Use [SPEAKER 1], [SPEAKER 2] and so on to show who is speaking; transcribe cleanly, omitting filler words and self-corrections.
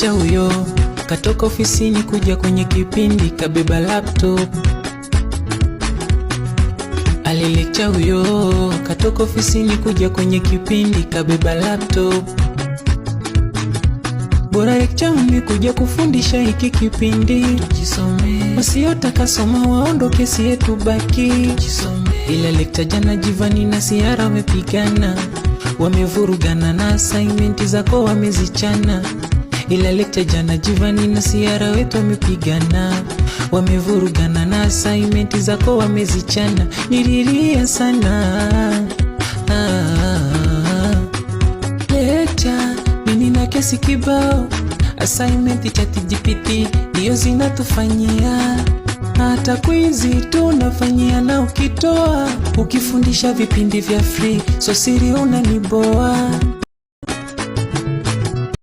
[SPEAKER 1] Lecture huyo katoka ofisini kuja kwenye kipindi kabeba laptop. Lecture huyo katoka ofisini kuja kwenye kipindi kabeba laptop. Bora lecture umekuja kufundisha hiki kipindi, tujisome. Wasiotaka soma waondoke, si yetu baki, tujisome. Ila lecture jana Jivani na Ciara wamepigana, wamevurugana na assignment zako wamezichana. Ila lecture jana Jivani na Ciara wetu wamepigana, wamevurugana na assignment zako wamezichana. Nililia sana lecture, mimi na kesi kibao, assignment ChatGPT ndio zinatufanyia, hata quiz tunafanyia na ukitoa, ukifundisha vipindi vya free so siri unaniboa.